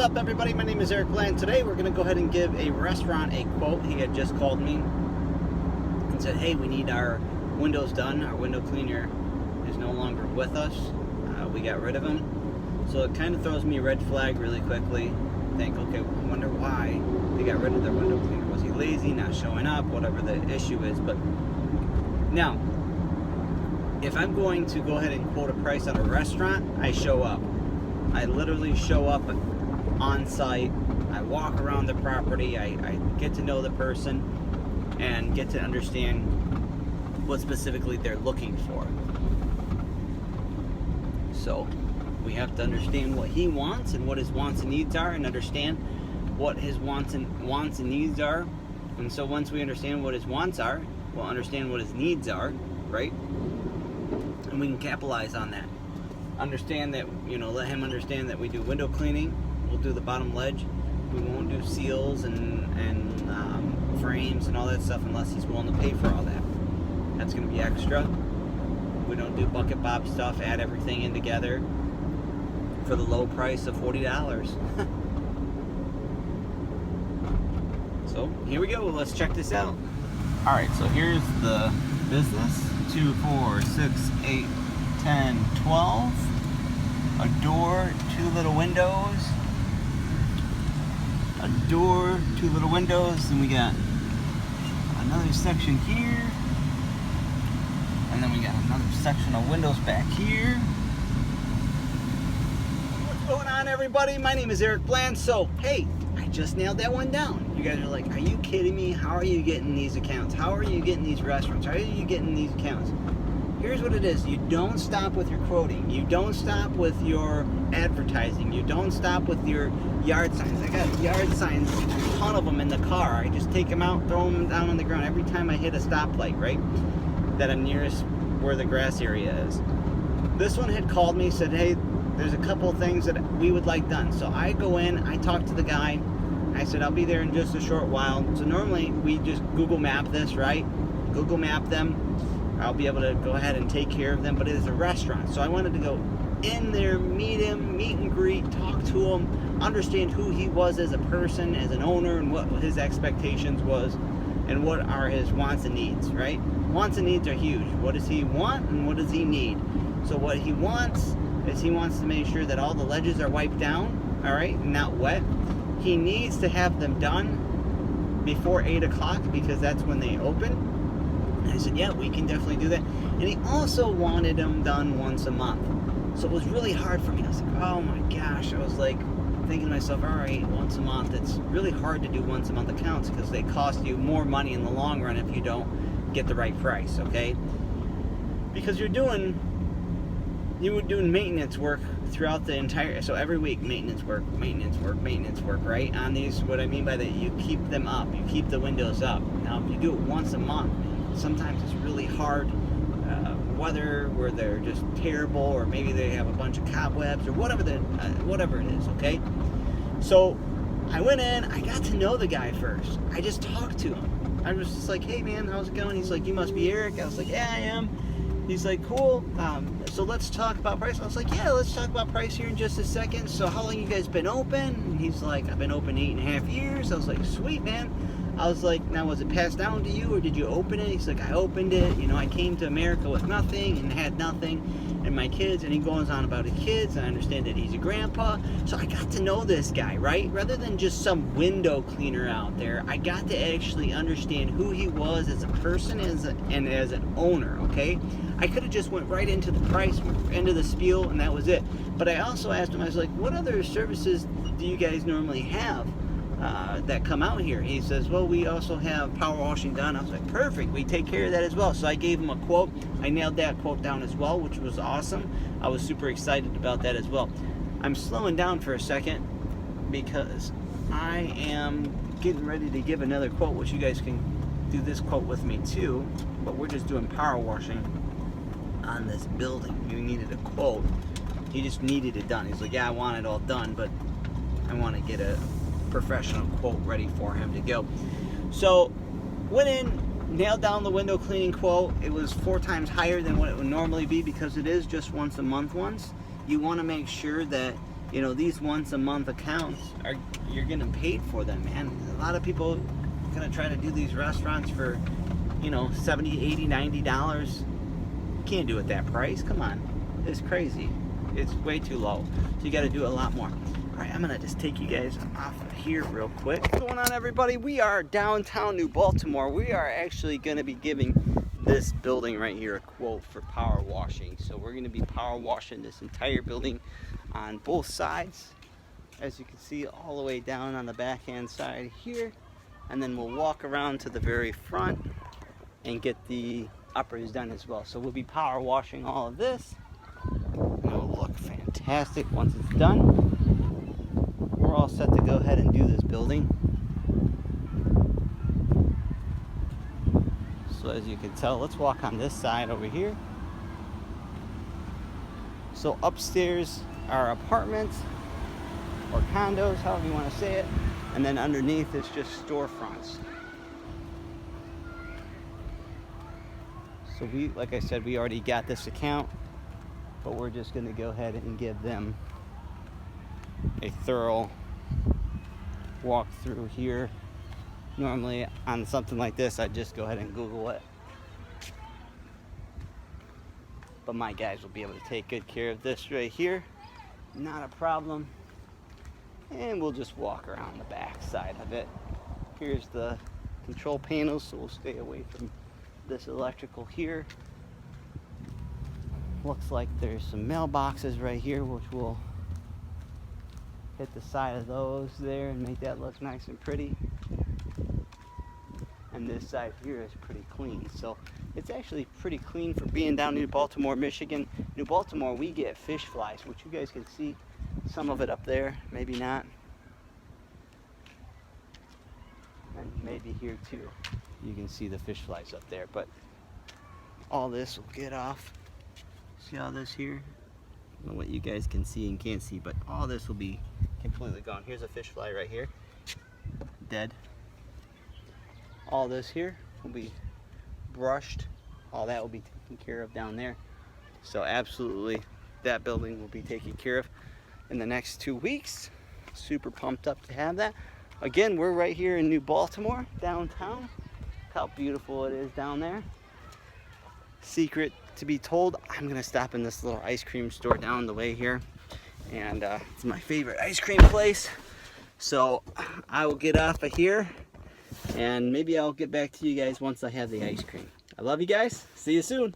up, everybody? My name is Eric Bland. Today we're going to go ahead and give a restaurant a quote. He had just called me and said, hey, we need our windows done. Our window cleaner is no longer with us. We got rid of him. So it kind of throws me a red flag really quickly. Think, okay, I wonder why they got rid of their window cleaner. Was he lazy, not showing up, whatever the issue is. But now, if I'm going to go ahead and quote a price on a restaurant, I show up. I literally show up on site. I walk around the property. I get to know the person and get to understand what specifically they're looking for. So we have to understand what he wants and what his wants and needs are, and understand what his wants and needs are. And so once we understand what his wants are, we'll understand what his needs are, right? And we can capitalize on that. Understand that, let him understand that we do window cleaning. We'll do the bottom ledge. We won't do seals and frames and all that stuff unless he's willing to pay for all that. That's going to be extra. We don't do bucket bob stuff, add everything in together for the low price of $40. So here we go. Let's check this out. All right, so here's the business. 2, 4, 6, 8, 10, 12. A door, 2 little windows. A door, 2 little windows. Then we got another section here. And then we got another section of windows back here. What's going on, everybody? My name is Eric Bland. So, hey, I just nailed that one down. You guys are like, are you kidding me? How are you getting these accounts? How are you getting these restaurants? How are you getting these accounts? Here's what it is. You don't stop with your quoting. You don't stop with your advertising. You don't stop with your yard signs. I got yard signs, a ton of them in the car. I just take them out, throw them down on the ground every time I hit a stoplight, right? That I'm nearest where the grass area is. This one had called me, said, hey, there's a couple of things that we would like done. So I go in, I talk to the guy. I said, I'll be there in just a short while. So normally we just Google map this, right? Google map them. I'll be able to go ahead and take care of them, but it is a restaurant. So I wanted to go in there, meet him, meet and greet, talk to him, understand who he was as a person, as an owner, and what his expectations was, and what are his wants and needs, right? Wants and needs are huge. What does he want and what does he need? So what he wants is he wants to make sure that all the ledges are wiped down, all right, not wet. He needs to have them done before 8 o'clock because that's when they open. I said, yeah, we can definitely do that. And he also wanted them done once a month. So it was really hard for me. I was like, oh my gosh. I was like thinking to myself, all right, once a month. It's really hard to do once a month accounts because they cost you more money in the long run if you don't get the right price, okay? Because you were doing maintenance work throughout the entire, so every week, maintenance work, right? On these, what I mean by that, you keep them up. You keep the windows up. Now, if you do it once a month, sometimes it's really hard weather where they're just terrible, or maybe they have a bunch of cobwebs or whatever it is, okay? So I went in, I got to know the guy first. I just talked to him. I was just like, hey man, how's it going? He's like, you must be Eric. I was like, yeah, I am. He's like, cool. So let's talk about price. I was like, yeah, let's talk about price here in just a second. So how long you guys been open? And he's like, I've been open 8.5 years. I was like, sweet, man. I was like, now was it passed down to you or did you open it? He's like, I opened it. I came to America with nothing and had nothing, and my kids, and he goes on about his kids. I understand that he's a grandpa. So I got to know this guy, right? Rather than just some window cleaner out there, I got to actually understand who he was as a person and as an owner, okay? I could have just went right into the price, into the spiel, and that was it. But I also asked him, I was like, what other services do you guys normally have that come out here? He says, well, we also have power washing done. I was like, perfect, we take care of that as well. So I gave him a quote. I nailed that quote down as well, which was awesome. I was super excited about that as well. I'm slowing down for a second because I am getting ready to give another quote, which you guys can do this quote with me too, but we're just doing power washing on this building. You needed a quote. He just needed it done. He's like, yeah, I want it all done, but I want to get a professional quote ready for him to go. So went in, nailed down the window cleaning quote. It was 4 times higher than what it would normally be because it is just once a month. You want to make sure that you know, these once a month accounts are, you're getting paid for them, man. A lot of people gonna try to do these restaurants for, you know, $70, $80, $90. Can't do it that price. Come on, it's crazy. It's way too low. So you got to do a lot more. All right, I'm gonna just take you guys off of here real quick. What's going on, everybody? We are downtown New Baltimore. We are actually gonna be giving this building right here a quote for power washing. So we're gonna be power washing this entire building on both sides, as you can see, all the way down on the backhand side here, and then we'll walk around to the very front and get the uppers done as well. So we'll be power washing all of this, and it'll look fantastic once it's done. We're all set to go ahead and do this building. So as you can tell, let's walk on this side over here. So upstairs are apartments or condos, however you want to say it, and then underneath it's just storefronts. So we, like I said, we already got this account, but we're just going to go ahead and give them a thorough walk through here. Normally on something like this, I'd just go ahead and Google it, but my guys will be able to take good care of this right here. Not a problem. And we'll just walk around the back side of it. Here's the control panel, so we'll stay away from this electrical here. Looks like there's some mailboxes right here, which we'll hit the side of those there and make that look nice and pretty. And this side here is pretty clean. So it's actually pretty clean for being down New Baltimore, Michigan. New Baltimore, we get fish flies, which you guys can see some of it up there, maybe not. And maybe here too. You can see the fish flies up there, but all this will get off. See all this here? I don't know what you guys can see and can't see, but all this will be completely gone. Here's a fish fly right here, dead. All this here will be brushed. All that will be taken care of down there. So absolutely, that building will be taken care of in the next 2 weeks. Super pumped up to have that. Again, we're right here in New Baltimore, downtown. Look how beautiful it is down there. Secret to be told, I'm gonna stop in this little ice cream store down the way here. And it's my favorite ice cream place. So I will get off of here, and maybe I'll get back to you guys once I have the ice cream. I love you guys. See you soon.